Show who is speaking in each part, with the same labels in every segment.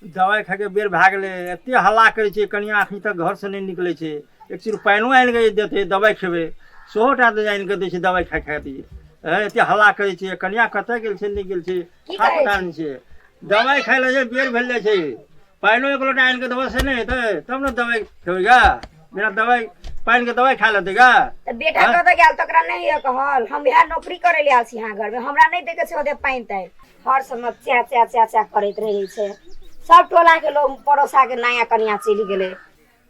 Speaker 1: दवाई खा के बेर भए गेलै एते हल्ला करै छै कनिया अखनी तक घर से नहीं निकले छै एक चीज पानियो आनि के देते दवाई खेबै सेहो टा दे आनि के दै छै दवाई खाइ खातिर एते हल्ला करै छै कनिया कतऽ गेल छै नहीं गेल छै का पता नहीं छै दवाई खाइ ले जे बेर भेल जाइ छै पानियो एक लोटा आनि के देबो से नहीं हेतै तब ने दवाई खेबै गा बिना दवाई पानि के दवाई खा लेतै गा
Speaker 2: त बेटा कतऽ गेल तकरा नहीं है कहल हम यहाँ नौकरी करे ले आल छी यहाँ घर में हमरा नहीं देखे छै ओदे पानि तानि हर समय च्या च्या च्या च्या करैत रहै छै सब टोला के लोग पड़ोसा के नया कनिया चलि गेलै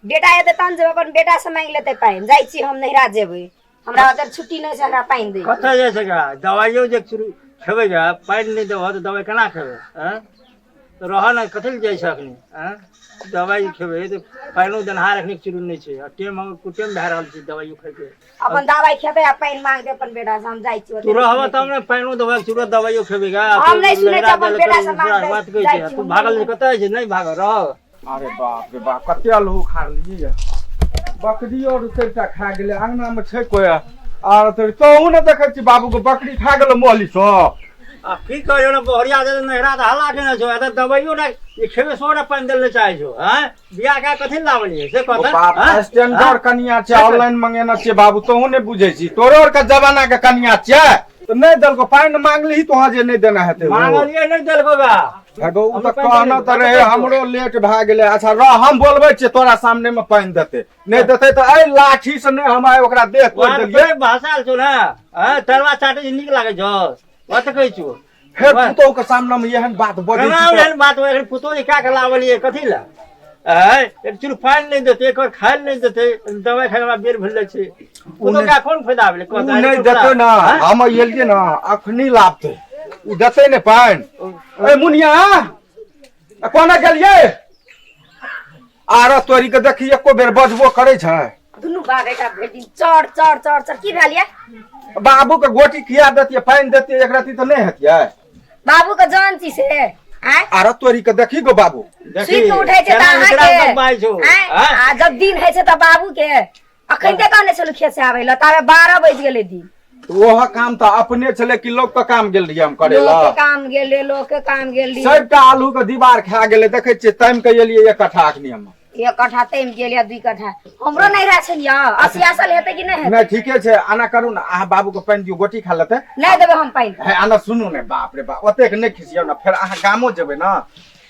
Speaker 2: बेटा एते तन जब अपन बेटा से मांग लेते पानि जाइ छी हम नहिरा जेबै हमरा ओतऽ छुट्टी नहि छै हमरा पानि दे
Speaker 1: कतऽ जाइ छै गा दवाइयो जे खेबै गा पानि नहीं देबो तऽ दवाई केना खेबै तो रह ना कथी जाइ छै अखनी दवाई खेबै तो पानियो देनहार अखनी चुरू नहीं छै टेम कुटेम भए रहल छै दवाइयो खाइ के
Speaker 2: अपन दवाई खेबै आ पानि मांग दे अपन बेटा से हम जाइ छी
Speaker 1: तू रहबा तब ने पानियो दवाई चुरू दवाइयो खेबै गा
Speaker 2: हम नहीं सुनै छी अपन बेटा से मांग
Speaker 1: बात कहै छै तू भागल कतऽ छै नहीं भाग रह
Speaker 3: अरे बाप रे बाप कते लोग खा लिये बकरी और सेटा खा गेले अंगना में छै कोई आर तोहू ने देखै छी बाबू के बकरी खा गेल मोली सो
Speaker 1: आ की कहियो ना बहरिया दे नहरा त हल्ला केना छौ एत दवाइयो ना ये खेबे सोडा पानी देले चाहे छौ बियाह का कथि लावलिए से कहता
Speaker 3: बाप स्टैंडर्ड कनिया छै ऑनलाइन मंगेना छै बाबू तोहू ने बुझै छी तोरो और के जमाना के कनिया छै तो नहीं दलको पानी मांगली तोहा जे नहीं देना हेते
Speaker 1: मांगलिए नहीं देलको बा
Speaker 3: भगो उ त कहना त रहे हमरो लेट भ गेले अच्छा रह हम बोलबै छी तोरा सामने में पानी देते नहीं देते त ए लाठी से नहीं हम ओकरा देह तोड़ देलिए
Speaker 1: भाषाल छौ ना तरवा चाटे नीक लागे छौ बात कहै छौ
Speaker 3: फेर पुतौ के सामने में एहन बात बजै छी
Speaker 1: एहन बात एहन पुतौ का के लावलिए कथि ला एक चूर पानी नहीं देते एक और खाए नहीं देते दवाई खाए वाला बेर भेल छै पुतौ का कोन फायदा भेलै कहता
Speaker 3: नहीं देते ना हम एलिए ना अखनी लाभते उ देते ने पानी ए मुनिया कोना गेलिए आर तोरी के देखी एको बेर बजबो करे छै
Speaker 2: दुनु बागे का भेटी चढ़ चढ़ चढ़ चढ़ की भेलिए
Speaker 3: बाबू के गोटी खिया देतिए पानी देतिए एक रति तो नहीं हेतिए
Speaker 2: बाबू के जान छी से
Speaker 3: आर तोरी के देखी गो बाबू
Speaker 2: सुइत उठै छै त अहाँ के आ जब दिन है छै त बाबू के अखन ते काने चलू खेत से आबै ल तारे 12 बज गेलै दिन
Speaker 3: ओह काम तो अपने चले कि लोग के काम गेल रहिए हम करे ला
Speaker 2: लोग के काम गेले लोग के काम गेली
Speaker 3: सबटा आलू के दीवार खा गेले देखे छियै टाइम के एलिए एक कट्ठा अखनी हम
Speaker 2: एक कट्ठा तेम गेलिया 2 कट्ठा हमरो नहीं रह छै या 80 असल हेते कि नहीं हेते
Speaker 3: नहीं ठीके छै आना करू ना आ बाबू के पानी दियो गोटी खा लेते
Speaker 2: नहीं देबे हम पानी
Speaker 3: है आना सुनू ने बाप रे बाप ओते के नहीं खिसियौ ना फिर आहा गामो जेबै ना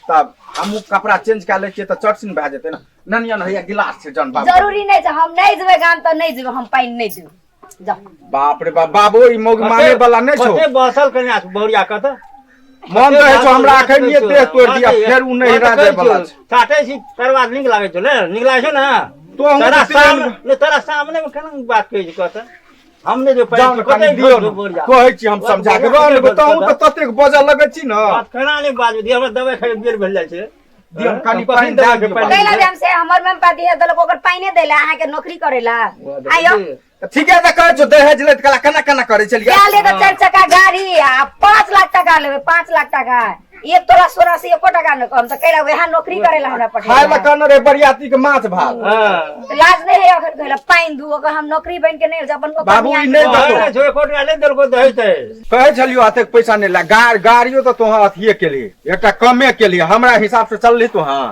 Speaker 3: तब हमहु कपड़ा चेंज कर ले छियै त चटसिन भए जेतै ना ननिया न हैया गिलास छै जन बाबू
Speaker 2: जरूरी नहीं छै हम नहीं जेबै गाम त नहीं जेबै हम पानी नहीं देब जा
Speaker 3: बाप रे बाप बाबू ई मोग माने वाला नहीं छौ
Speaker 1: ओते बसल कन्या बहुरिया कत
Speaker 3: मन रहे छौ हमरा अखनिए देह तोड़ दिया फिर उ नहीं रह जाय वाला छै
Speaker 1: काटे छी करवा नीक लागे छौ ने नीक लागे छौ ना तो तोरा सामने में केना बात कहै छी कहत हमने जो
Speaker 3: जान कने दियो कहै छी हम समझा के रहल बताऊ त ततेक बजा लगै छी ना
Speaker 1: बात केना नहीं बाजू दी हमरा दवाई खाइ बेर भेल जाय छै
Speaker 3: दी हम कनी पानी दे के
Speaker 2: कैला हम से हमर में पाती है दलक ओकर पानी देला अहाँ के नौकरी करेला आयो
Speaker 3: ठीक है त कहै छौ दहेज ले कला केना केना करे चलिए
Speaker 2: क्या ले त 4 चक्का गाड़ी आ 5 लाख टका लेबे 5 लाख टका एक तोरा 16 से 1 टका न कम त कैला वहां नौकरी करेला हमरा पठे
Speaker 3: खाए ला कहन रे बरियाती के माछ भात
Speaker 2: लाज नहीं है अखन कहला पानी दू अगर हम नौकरी बन के नहीं अपन को
Speaker 3: बाबू ई नहीं
Speaker 1: नहीं जो कोटिया ले देलको दहेज ते
Speaker 3: कहै छलियो अतेक पैसा नहीं ला गाड़ियो तो तोहा अथिए के लिए एकटा कमे के लिए हमरा हिसाब से चलली तो हां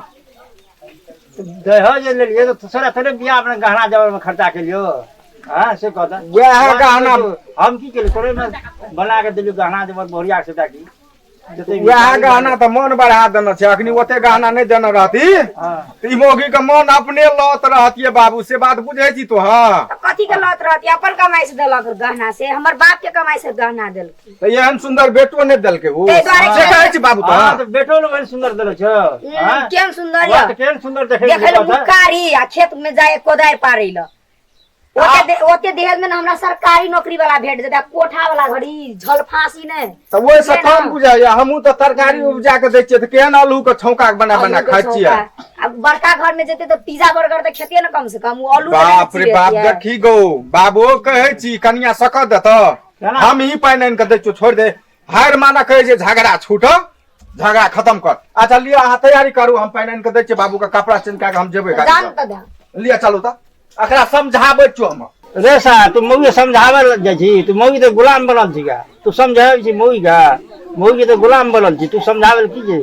Speaker 1: दहेज ले लिए तो सारा तेरे बियाह अपने गहना जबर में खर्चा के लियो हां से कहता
Speaker 3: वह गहना
Speaker 1: हम की के तोरे में बना के दिलियो गहना जबर बोरिया से ताकि
Speaker 3: वह गहना तो मन बढ़ा देना छै अखनी ओते गहना नहीं देना रहती ई मोगी के मन अपने लत रहतिए बाबू से बात बुझै छी तो हां
Speaker 2: कथि के लत रहती अपन कमाई से देलक गहना से हमर बाप के कमाई से गहना देलक
Speaker 3: त एहन सुंदर बेटो नहीं देलके वो
Speaker 2: से
Speaker 3: कहै छी बाबू
Speaker 1: हां तो बेटो लोग सुंदर देलो छ
Speaker 2: हां केन सुंदर या
Speaker 1: केन सुंदर देखे
Speaker 2: देखे लो मुकारी आ खेत में जाए कोदार पारै ल ओते दहेज में हमरा सरकारी नौकरी वाला भेट जेता कोठा वाला घड़ी झल फांसी ने
Speaker 3: त ओइ से कम बुझाइया हमहु त तरकारी उपजा के दै छियै त केहन आलू के छौंका बना बना खाइ छियै
Speaker 2: अब बड़का घर में जेते तो पिज्जा बर्गर त खेतिए न कम से कम आलू
Speaker 3: बाप रे बाप देखी गो बाबू कहै छी कनिया सक दे त हम ही पाइन आइन के दै छु छोड़ दे हार माना कहै छै झगड़ा छूट झगड़ा खत्म कर अच्छा लिया अहाँ तैयारी करू हम पाइन आइन के दै छी बाबू के कपड़ा चेंज के हम जेबै
Speaker 2: जान त दे
Speaker 3: लिया चलू त अकरा समझाबै छु हम
Speaker 1: रे सा तू मौगी समझावे जाइ छी तू मौगी तो गुलाम बनल छी का तू समझावे छी मौगी का मौगी तो गुलाम बनल छी तू समझावे की जे